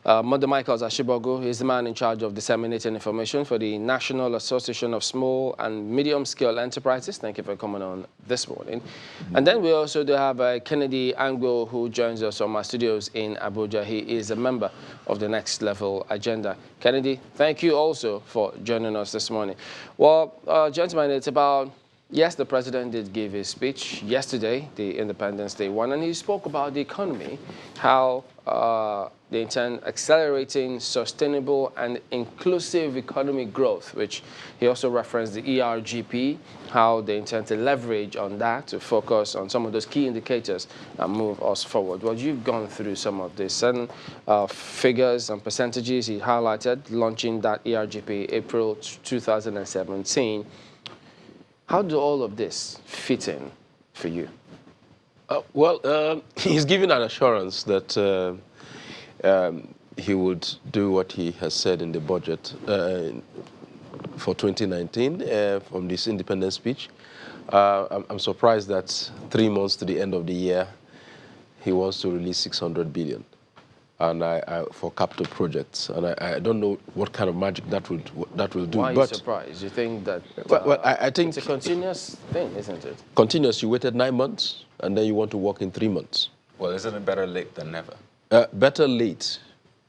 Mother Michael's Ashibogwu is the man in charge of disseminating information for the National Association of Small and Medium-Scale Enterprises. Thank you for coming on this morning. And then we also do have Kennedy Angbo, who joins us from our studios in Abuja. He is a member of the Next Level Agenda. Kennedy, thank you also for joining us this morning. Well, gentlemen, it's about... Yes, the president did give his speech yesterday, the Independence Day one, and he spoke about the economy, how they intend accelerating sustainable and inclusive economic growth, which he also referenced the ERGP, how they intend to leverage on that to focus on some of those key indicators and move us forward. Well, you've gone through some of this, and figures and percentages he highlighted, launching that ERGP April 2017. How do all of this fit in for you? He's given an assurance that he would do what he has said in the budget for 2019 from this independence speech. I'm surprised that 3 months to the end of the year, he wants to release 600 billion and for capital projects, and I don't know what kind of magic that will do. Why are you surprised? You think that I think it's a continuous thing, isn't it? Continuous. You waited 9 months, and then you want to work in 3 months. Well, isn't it better late than never? Better late.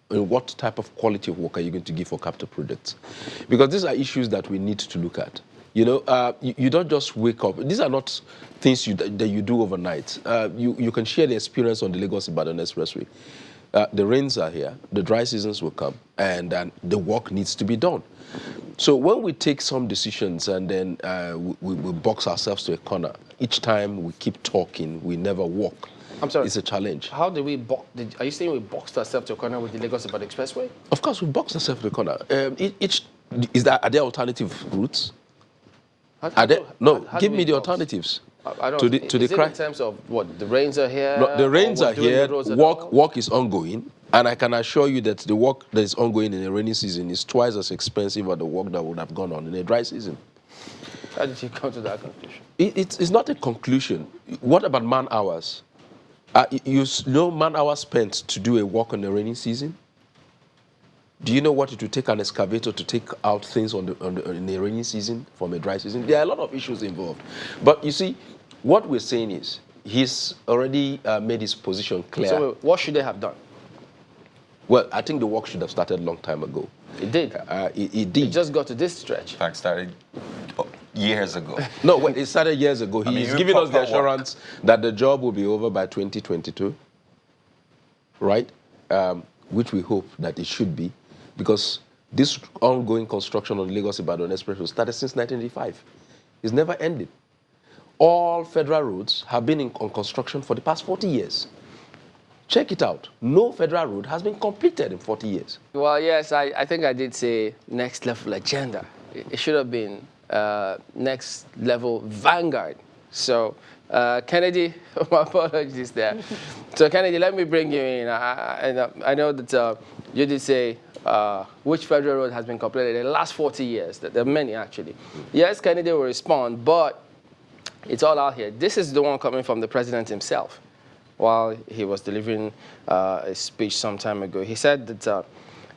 And what type of quality of work are you going to give for capital projects? Because these are issues that we need to look at. You know, you don't just wake up. These are not things that you do overnight. You can share the experience on the Lagos-Ibadan Expressway. The rains are here, the dry seasons will come, and the work needs to be done. So when we take some decisions and then we box ourselves to a corner, each time we keep talking, we never walk. I'm sorry. It's a challenge. How did we box? Are you saying we boxed ourselves to a corner with the Lagos-Ibadan Expressway? Of course, we boxed ourselves to a corner. Are there alternative routes? Give me the alternatives. I don't. To the is it in terms of what? The rains are here? No, the rains are here. Work is ongoing. And I can assure you that the work that is ongoing in the rainy season is twice as expensive as the work that would have gone on in a dry season. How did you come to that conclusion? It's not a conclusion. What about man hours? You know man hours spent to do a work on the rainy season? Do you know what it would take an excavator to take out things in the rainy season from a dry season? There are a lot of issues involved. But you see, what we're saying is he's already made his position clear. So what should they have done? Well, I think the work should have started a long time ago. It did? It did. It just got to this stretch. In fact, started years ago. No, well, it started years ago. He's giving us the assurance that the job will be over by 2022, right? Which we hope that it should be, because this ongoing construction on Lagos-Ibadan Expressway started since 1985. It's never ended. All federal roads have been on construction for the past 40 years. Check it out. No federal road has been completed in 40 years. Well, yes, I think I did say next level agenda. It should have been next level vanguard. So, Kennedy, my apologies there. So, Kennedy, let me bring you in. I know that you did say which federal road has been completed in the last 40 years. There are many, actually. Yes, Kennedy will respond, but it's all out here. This is the one coming from the president himself. While he was delivering a speech some time ago, he said that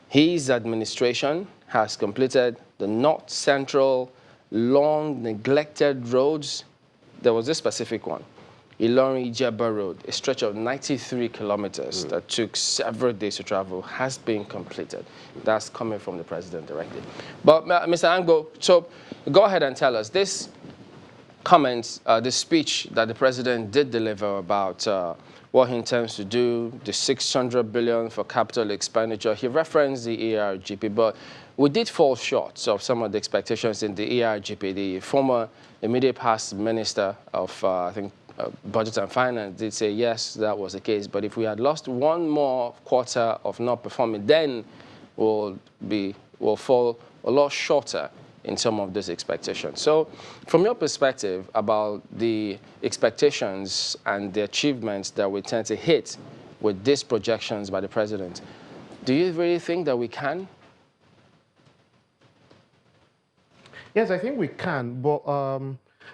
his administration has completed the north-central, long neglected roads. There was this specific one, Ilorin-Ijeba Road, a stretch of 93 kilometers that took several days to travel, has been completed. That's coming from the president directly. But Mr. Angbo, so go ahead and tell us this comments, the speech that the president did deliver about what he intends to do, the 600 billion for capital expenditure. He referenced the ERGP, but we did fall short of some of the expectations in the ERGP. The former immediate past minister of, I think, Budget and Finance did say, yes, that was the case. But if we had lost one more quarter of not performing, then we'll fall a lot shorter in some of those expectations. So from your perspective about the expectations and the achievements that we tend to hit with these projections by the president, do you really think that we can? Yes, I think we can, but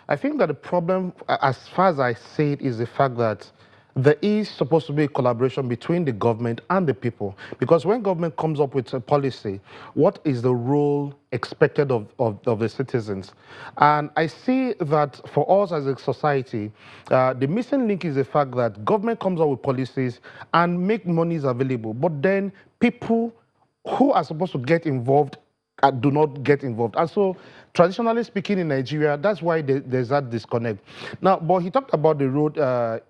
I think that the problem, as far as I say it, is the fact that there is supposed to be a collaboration between the government and the people. Because when government comes up with a policy, what is the role expected of the citizens? And I see that for us as a society, the missing link is the fact that government comes up with policies and make monies available, but then people who are supposed to get involved do not get involved. And so, traditionally speaking, in Nigeria, that's why there's that disconnect. Now, but he talked about the road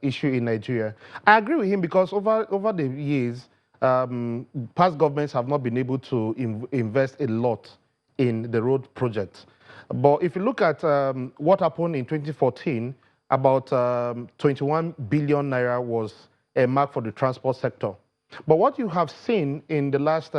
issue in Nigeria. I agree with him because over the years, past governments have not been able to invest a lot in the road projects. But if you look at what happened in 2014, about 21 billion naira was a mark for the transport sector. But what you have seen in the last,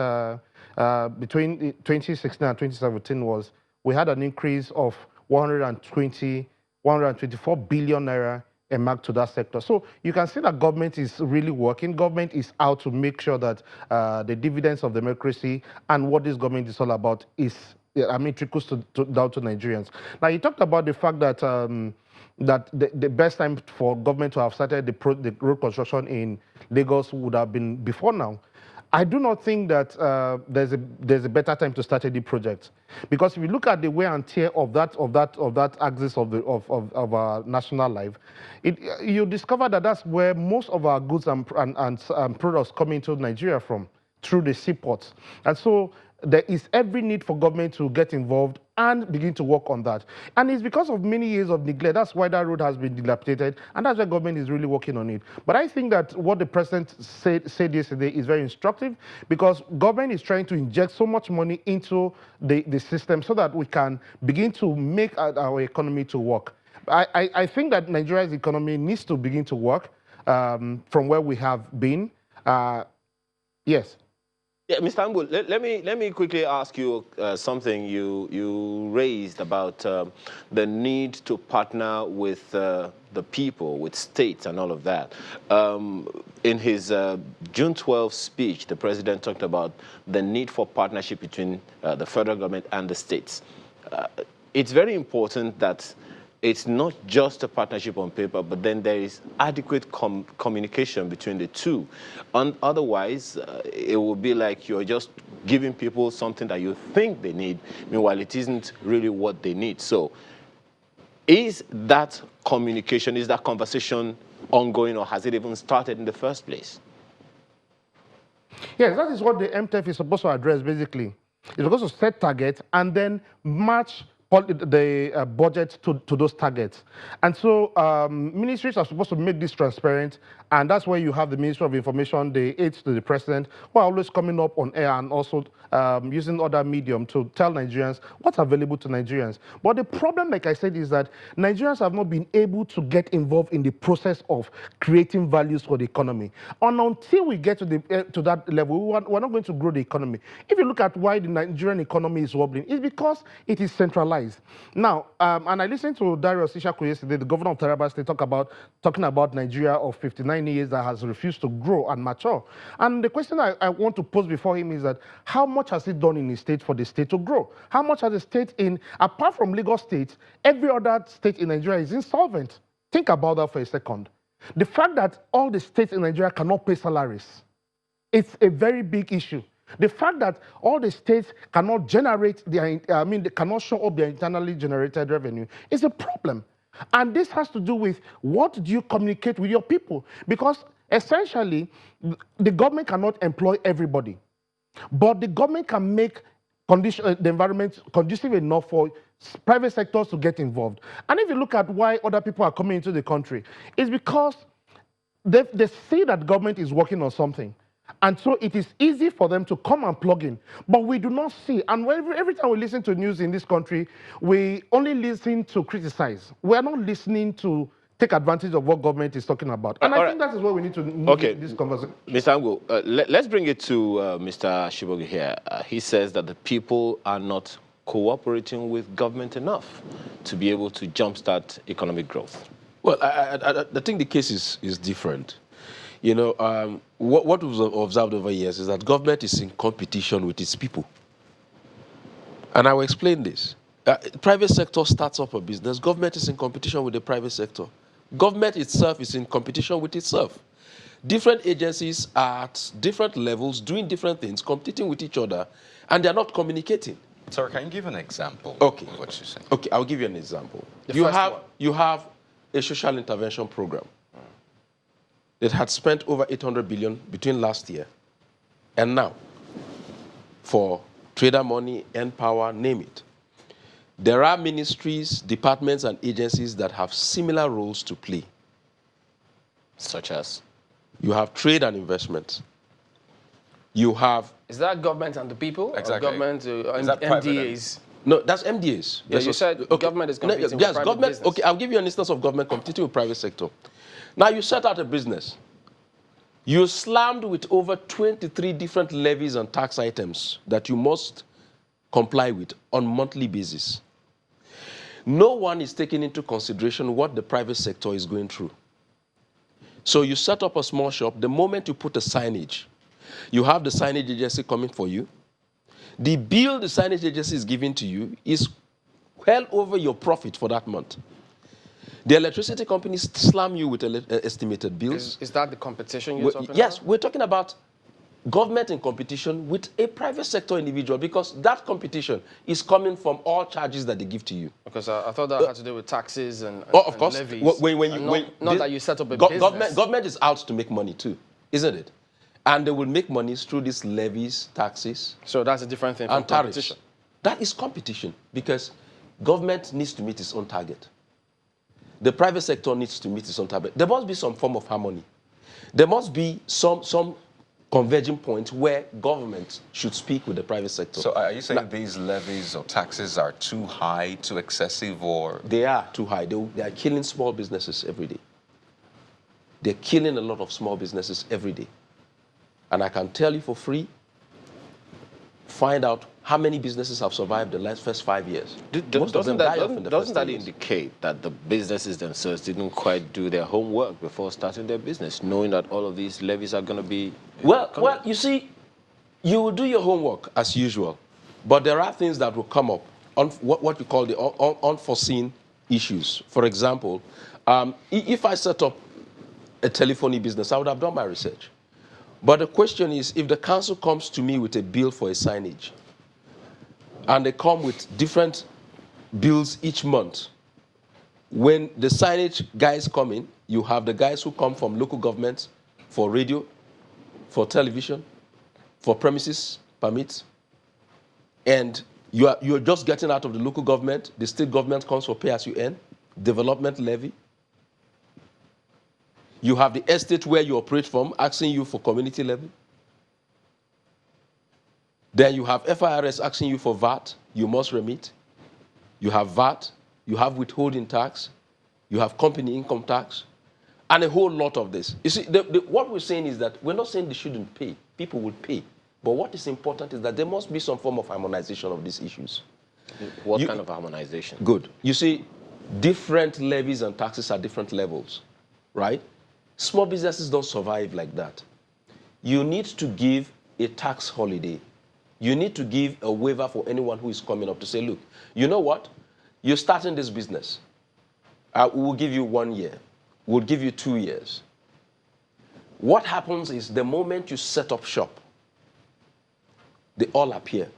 between 2016 and 2017 was we had an increase of 124 billion naira a mark to that sector. So you can see that government is really working. Government is out to make sure that the dividends of democracy and what this government is all about is, trickles down to Nigerians. Now, you talked about the fact that that the best time for government to have started the road construction in Lagos would have been before now. I do not think that there's a better time to start any project, because if you look at the wear and tear of that axis of our national life, you discover that that's where most of our goods and products come into Nigeria from, through the seaports. And so there is every need for government to get involved and begin to work on that. And it's because of many years of neglect. That's why that road has been dilapidated, and that's why government is really working on it. But I think that what the president said yesterday is very instructive, because government is trying to inject so much money into the system so that we can begin to make our economy to work. I think that Nigeria's economy needs to begin to work from where we have been. Yes. Yeah, Mr. Angbo, let me quickly ask you something you raised about the need to partner with the people, with states and all of that. In his June 12 speech, the president talked about the need for partnership between the federal government and the states. It's very important that it's not just a partnership on paper, but then there is adequate communication between the two. Otherwise, it will be like you're just giving people something that you think they need, meanwhile it isn't really what they need. So is that communication, is that conversation ongoing, or has it even started in the first place? Yes, that is what the MTF is supposed to address, basically. It's supposed to set targets and then match the budget to those targets. And so ministries are supposed to make this transparent, and that's where you have the Ministry of Information, the aides to the president, who are always coming up on air and also using other medium to tell Nigerians what's available to Nigerians. But the problem, like I said, is that Nigerians have not been able to get involved in the process of creating values for the economy. And until we get to that level, we're not going to grow the economy. If you look at why the Nigerian economy is wobbling, it's because it is centralized. Now, and I listened to Darius Ishaku yesterday, the governor of Taraba State, talking about Nigeria of 59 years that has refused to grow and mature. And the question I want to pose before him is that how much has he done in his state for the state to grow? How much has the state apart from Lagos State, every other state in Nigeria is insolvent? Think about that for a second. The fact that all the states in Nigeria cannot pay salaries, it's a very big issue. The fact that all the states cannot generate they cannot show up their internally generated revenue is a problem. And this has to do with what do you communicate with your people? Because essentially, the government cannot employ everybody, but the government can make the environment conducive enough for private sectors to get involved. And if you look at why other people are coming into the country, it's because they see that government is working on something. And so it is easy for them to come and plug in. But we do not see, and every time we listen to news in this country, we only listen to criticize. We are not listening to take advantage of what government is talking about. And I think that is what we need to move in this conversation. Mr. Angbo, let's bring it to Mr. Ashibogwu here. He says that the people are not cooperating with government enough to be able to jumpstart economic growth. Well, I think the case is different. You know, what we've observed over years is that government is in competition with its people. And I will explain this. Private sector starts up a business. Government is in competition with the private sector. Government itself is in competition with itself. Different agencies are at different levels, doing different things, competing with each other, and they're not communicating. Sir, can you give an example Okay. of what you're saying? Okay, I'll give you an example. The first one. You have a social intervention program that had spent over 800 billion between last year and now for trader money, N-Power, name it. There are ministries, departments, and agencies that have similar roles to play. Such as? You have trade and investment. You have... Is that government and the people? Exactly. Or government Is that private MDAs? No, that's MDAs. Yeah, you said government is competing with private government. business. Okay, I'll give you an instance of government competing with private sector. Now, you set out a business. You're slammed with over 23 different levies and tax items that you must comply with on a monthly basis. No one is taking into consideration what the private sector is going through. So you set up a small shop. The moment you put a signage, you have the signage agency coming for you. The bill the signage agency is giving to you is well over your profit for that month. The electricity companies slam you with estimated bills. Is that the competition you're talking about? Yes, we're talking about government in competition with a private sector individual, because that competition is coming from all charges that they give to you. Because I thought that had to do with taxes and Of course. levies. Not That you set up a business. Government is out to make money too, isn't it? And they will make money through these levies, taxes, So that's a different thing from and tariffs. competition. That is competition, because government needs to meet its own target. The private sector needs to meet its own target. There must be some form of harmony. There must be some converging point where government should speak with the private sector. So are you saying these levies or taxes are too high, too excessive, or? They are too high. They are killing small businesses every day. They're killing a lot of small businesses every day. And I can tell you for free, find out how many businesses have survived the first 5 years. Most of them die off in the first Doesn't that 10 years. indicate that the businesses themselves didn't quite do their homework before starting their business, knowing that all of these levies are going to be Well, you see, you will do your homework as usual, but there are things that will come up, what we call the unforeseen issues. For example, if I set up a telephony business, I would have done my research. But the question is, if the council comes to me with a bill for a signage, and they come with different bills each month, when the signage guys come in, you have the guys who come from local governments for radio, for television, for premises permits, and you're just getting out of the local government. The state government comes for pay as you earn, development levy. You have the estate where you operate from asking you for community levy. Then you have FIRS asking you for VAT, you must remit. You have VAT, you have withholding tax, you have company income tax, and a whole lot of this. You see, what we're saying is that we're not saying they shouldn't pay. People will pay. But what is important is that there must be some form of harmonization of these issues. What kind of harmonization? Good. You see, different levies and taxes at different levels, right? Small businesses don't survive like that. You need to give a tax holiday. You need to give a waiver for anyone who is coming up to say, look, you know what? You're starting this business. We will give you 1 year. We'll give you 2 years. What happens is the moment you set up shop, they all appear.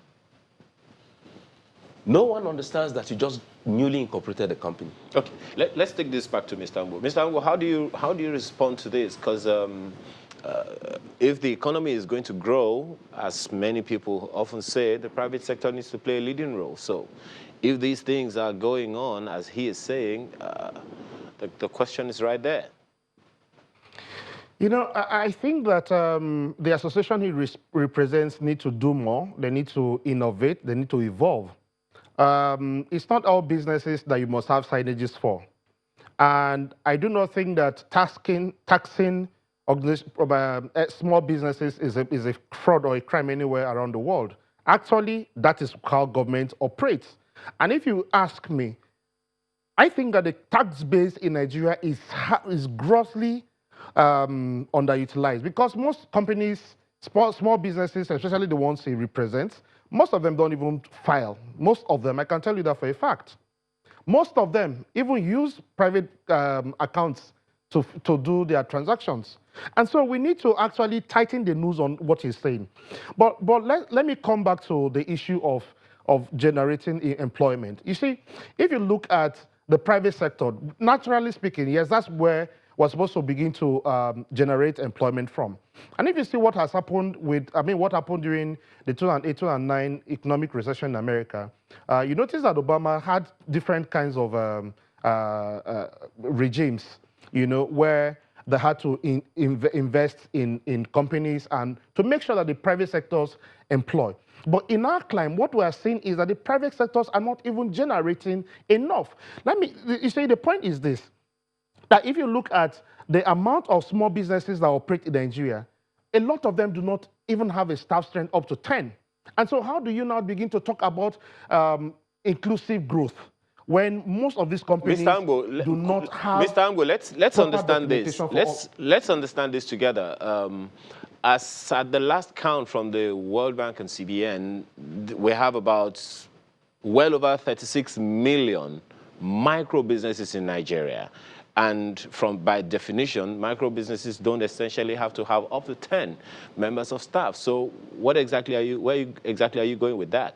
No one understands that you just newly incorporated a company. Okay, let's take this back to Mr. Angbo. Mr. Angbo, how do you respond to this? Because if the economy is going to grow, as many people often say, the private sector needs to play a leading role. So if these things are going on, as he is saying, the question is right there. You know, I think that the association he represents need to do more. They need to innovate. They need to evolve. It's not all businesses that you must have signages for. And I do not think that taxing small businesses is a fraud or a crime anywhere around the world. Actually, that is how government operates. And if you ask me, I think that the tax base in Nigeria is grossly underutilized, because most companies, small businesses, especially the ones he represents, most of them don't even file. Most of them, I can tell you that for a fact. Most of them even use private accounts to do their transactions. And so we need to actually tighten the noose on what he's saying. But let me come back to the issue of generating employment. You see, if you look at the private sector, naturally speaking, yes, that's where we're supposed to begin to generate employment from. And if you see what has happened what happened during the 2008-2009 economic recession in America, you notice that Obama had different kinds of regimes, where they had to invest in companies and to make sure that the private sectors employ. But in our climate, what we are seeing is that the private sectors are not even generating enough. You see, the point is this, that if you look at the amount of small businesses that operate in Nigeria, a lot of them do not even have a staff strength up to 10. And so how do you now begin to talk about inclusive growth when most of these companies do not have... Mr. Angbo, let's understand this. Let's understand this together. As at the last count from the World Bank and CBN, we have about well over 36 million micro businesses in Nigeria. And by definition, micro businesses don't essentially have to have up to 10 members of staff. So where exactly are you going with that?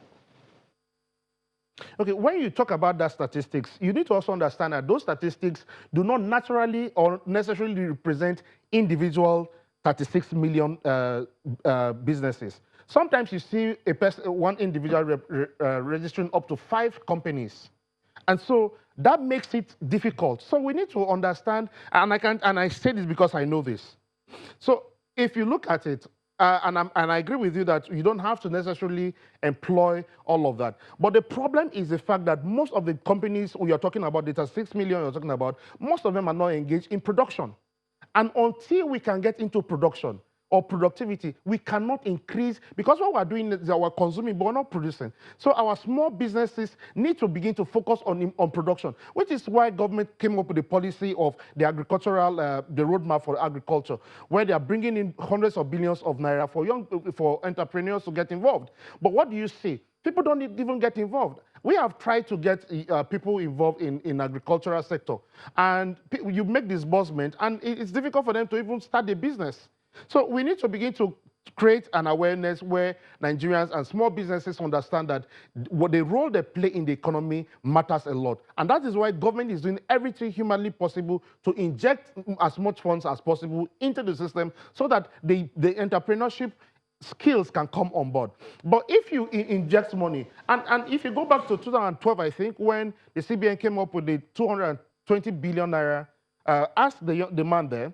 Okay, when you talk about that statistics, you need to also understand that those statistics do not naturally or necessarily represent individual 36 million businesses. Sometimes you see one individual registering up to 5 companies. And so that makes it difficult. So we need to understand, and I say this because I know this. So if you look at it, and I agree with you that you don't have to necessarily employ all of that. But the problem is the fact that most of the companies we are talking about, the 6 million you're talking about, most of them are not engaged in production. And until we can get into production or productivity, we cannot increase, because what we're doing is that we're consuming, but we're not producing. So our small businesses need to begin to focus on production, which is why government came up with the policy of the agricultural, the roadmap for agriculture, where they are bringing in hundreds of billions of naira for entrepreneurs to get involved. But what do you see? People don't even get involved. We have tried to get people involved in agricultural sector, and you make disbursement, and it's difficult for them to even start a business. So we need to begin to create an awareness where Nigerians and small businesses understand that what the role they play in the economy matters a lot. And that is why government is doing everything humanly possible to inject as much funds as possible into the system so that the entrepreneurship skills can come on board. But if you inject money, and if you go back to 2012, I think, when the CBN came up with the 220 billion naira, ask the demand there,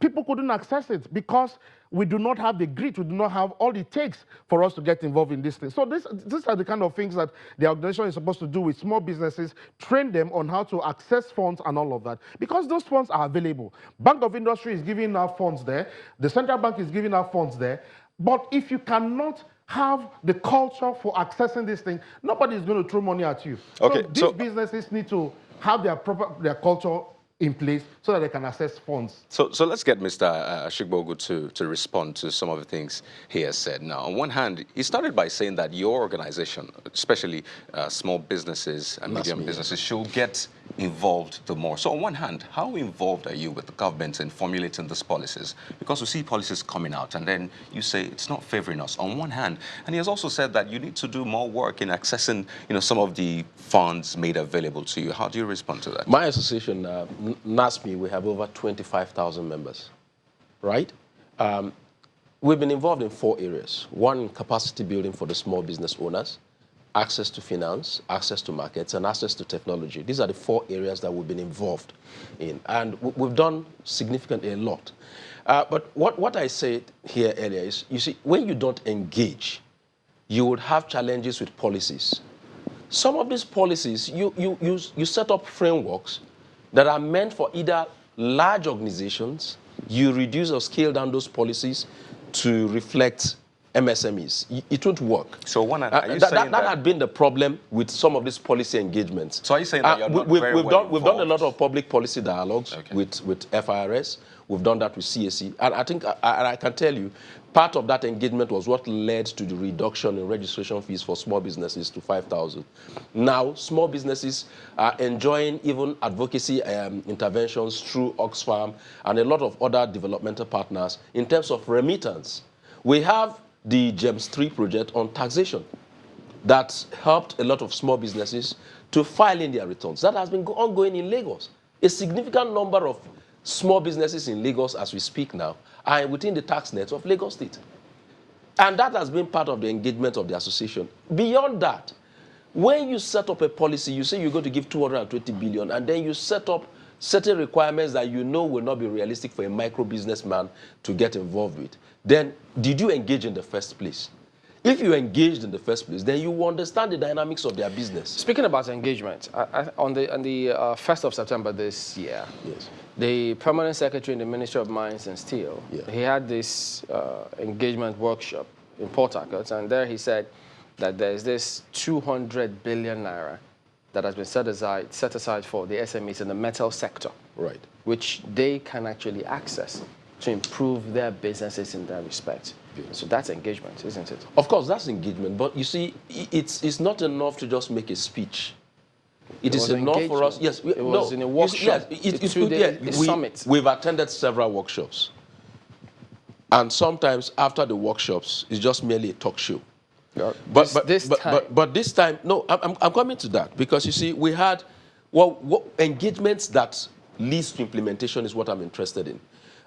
people couldn't access it because we do not have the grit, we do not have all it takes for us to get involved in this thing. So these are the kind of things that the organization is supposed to do with small businesses, train them on how to access funds and all of that, because those funds are available. Bank of Industry is giving out funds there, the central bank is giving out funds there, but if you cannot have the culture for accessing this thing, nobody is going to throw money at you. Okay, so these businesses need to have their culture in place so that they can access funds. So let's get Mr. Ashibogwu to respond to some of the things he has said. Now, on one hand, he started by saying that your organization, especially small businesses and medium businesses, should get involved the more. So on one hand, how involved are you with the government in formulating these policies? Because we see policies coming out and then you say it's not favoring us on one hand. And he has also said that you need to do more work in accessing, some of the funds made available to you. How do you respond to that? My association, NASME, we have over 25,000 members, right? We've been involved in 4 areas. One, capacity building for the small business owners, access to finance, access to markets, and access to technology. These are the 4 areas that we've been involved in. And we've done significantly a lot. But what I said here earlier is, you see, when you don't engage, you would have challenges with policies. Some of these policies, you set up frameworks that are meant for either large organizations, you reduce or scale down those policies to reflect MSMEs. It won't work. So are you saying that had been the problem with some of these policy engagements. So are you saying that you're not we've done a lot involved? of public policy dialogues with FIRS. We've done that with CAC. And I think I can tell you, part of that engagement was what led to the reduction in registration fees for small businesses to 5,000. Now, small businesses are enjoying even advocacy interventions through Oxfam and a lot of other developmental partners in terms of remittance. We have the GEMS 3 project on taxation that helped a lot of small businesses to file in their returns. That has been ongoing in Lagos. A significant number of small businesses in Lagos, as we speak now, are within the tax net of Lagos State. And that has been part of the engagement of the association. Beyond that, when you set up a policy, you say you're going to give 220 billion, and then you set up certain requirements that you know will not be realistic for a micro businessman to get involved with, then did you engage in the first place? If you engaged in the first place, then you will understand the dynamics of their business. Speaking about engagement, on the 1st of September this year, Yes. the permanent secretary in the Ministry of Mines and Steel, he had this engagement workshop in Port Harcourt, and there he said that there's this 200 billion naira that has been set aside for the SMEs in the metal sector, Right. which they can actually access to improve their businesses in that respect. So that's engagement, isn't it? Of course, that's engagement, but you see, it's not enough to just make a speech. It is enough for us. Yes, it was in a workshop. It's a summit. We've attended several workshops, and sometimes after the workshops, it's just merely a talk show. Yeah. But this time, no, I'm coming to that because you see, we had engagements that leads to implementation is what I'm interested in.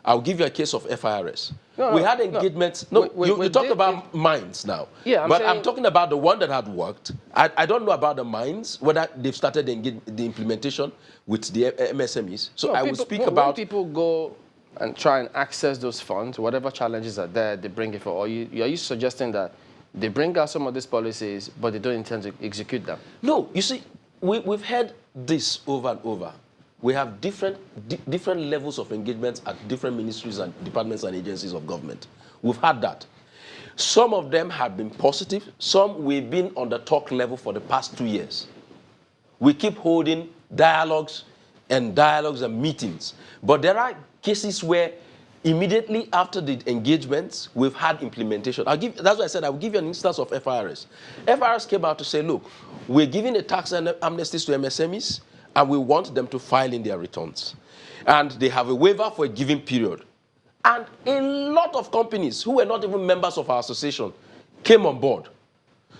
I'll give you a case of FIRS. We had engagements. You talk about mines now. Yeah, I'm talking about the one that had worked. I don't know about the mines, whether they've started the implementation with the MSMEs. So I will speak about... When people go and try and access those funds, whatever challenges are there, they bring it for. Or are you suggesting that they bring out some of these policies, but they don't intend to execute them? No, you see, we've heard this over and over. We have different levels of engagement at different ministries and departments and agencies of government. We've had that. Some of them have been positive. Some we've been on the talk level for the past 2 years. We keep holding dialogues and meetings. But there are cases where immediately after the engagements, we've had implementation. That's why I said I will give you an instance of FIRS. FIRS came out to say, look, we're giving a tax amnesties to MSMEs, and we want them to file in their returns. And they have a waiver for a given period. And a lot of companies who were not even members of our association came on board.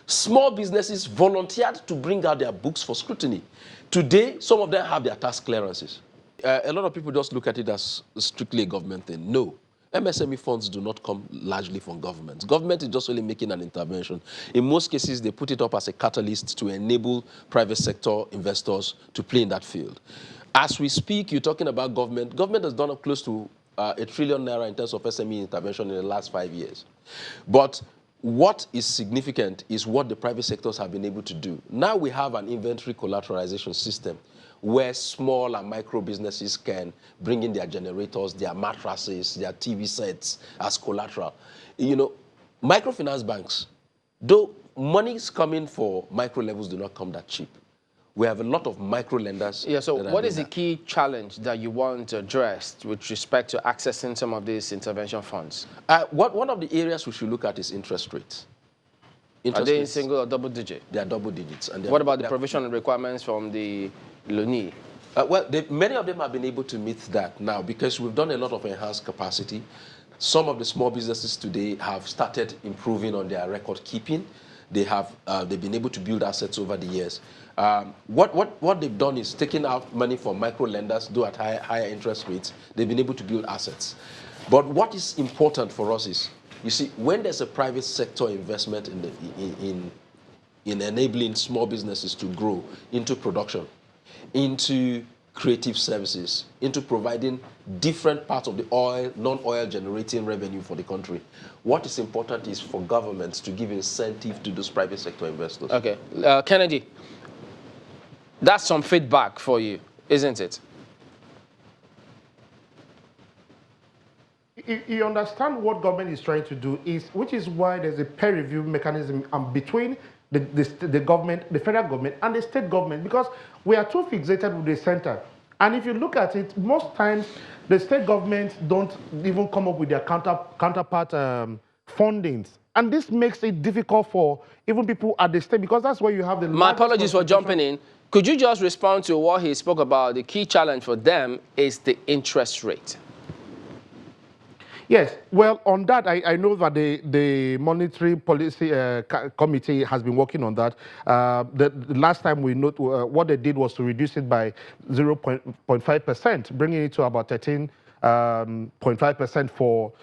Small businesses volunteered to bring out their books for scrutiny. Today, some of them have their tax clearances. A lot of people just look at it as strictly a government thing. No. MSME funds do not come largely from government. Government is just only making an intervention. In most cases, they put it up as a catalyst to enable private sector investors to play in that field. As we speak, you're talking about government. Government has done up close to ₦1 trillion in terms of SME intervention in the last 5 years. But what is significant is what the private sectors have been able to do. Now we have an inventory collateralization system where small and micro businesses can bring in their generators, their mattresses, their TV sets as collateral. You know, microfinance banks, though monies coming for micro levels do not come that cheap. We have a lot of micro lenders. Yeah, so what is the key challenge that you want addressed with respect to accessing some of these intervention funds? One of the areas we should look at is interest rates. Are they in single or double digit? They are double digits. And what about the provision requirements from the Loni? Many of them have been able to meet that now because we've done a lot of enhanced capacity. Some of the small businesses today have started improving on their record keeping. They've been able to build assets over the years. What they've done is taking out money from micro lenders, though at higher interest rates. They've been able to build assets. But what is important for us is, you see, when there's a private sector investment in enabling small businesses to grow into production, into creative services, into providing different parts of the non-oil generating revenue for the country. What is important is for governments to give incentive to those private sector investors. Okay. Kennedy, that's some feedback for you, isn't it? you understand what government is trying to do is, which is why there's a peer review mechanism between the government, the federal government, and the state government, because we are too fixated with the center. And if you look at it, most times the state governments don't even come up with their counterpart fundings. And this makes it difficult for even people at the state, because that's where you have the... My apologies for jumping in. Could you just respond to what he spoke about? The key challenge for them is the interest rate. Yes, well, on that, I know that the Monetary Policy Committee has been working on that. The last time we know, what they did was to reduce it by 0.5%, bringing it to about 13.5% for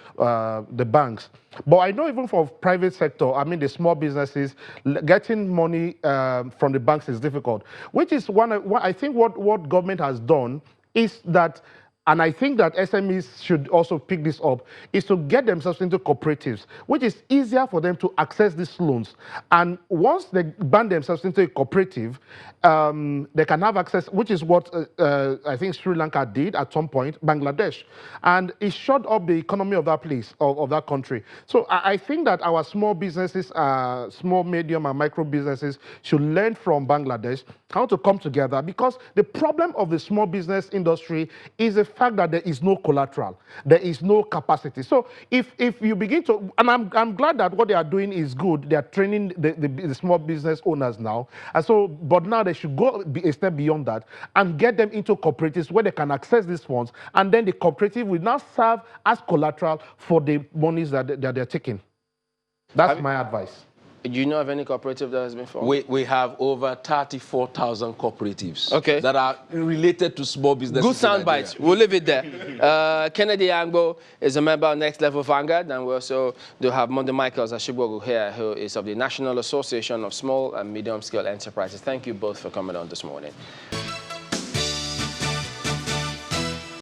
the banks. But I know even for private sector, I mean the small businesses, getting money from the banks is difficult, which is I think what government has done is that, and I think that SMEs should also pick this up, is to get themselves into cooperatives, which is easier for them to access these loans. And once they band themselves into a cooperative, they can have access, which is what I think Sri Lanka did at some point, Bangladesh. And it shot up the economy of that place, of that country. So I think that our small businesses, small, medium, and micro businesses should learn from Bangladesh how to come together, because the problem of the small business industry is the fact that there is no collateral, there is no capacity. So if you begin to, and I'm glad that what they are doing is good, they are training the small business owners now, and so, but now they should go a step beyond that and get them into cooperatives where they can access these funds, and then the cooperative will now serve as collateral for the monies that they're taking. That's my advice. Do you know of any cooperative that has been formed? We have over 34,000 cooperatives okay. that are related to small businesses. Good sound bites. We'll leave it there. Kennedy Angbo is a member of Next Level Vanguard, and we also do have Monday Michaels Ashibogwu here, who is of the National Association of Small and Medium Scale Enterprises. Thank you both for coming on this morning.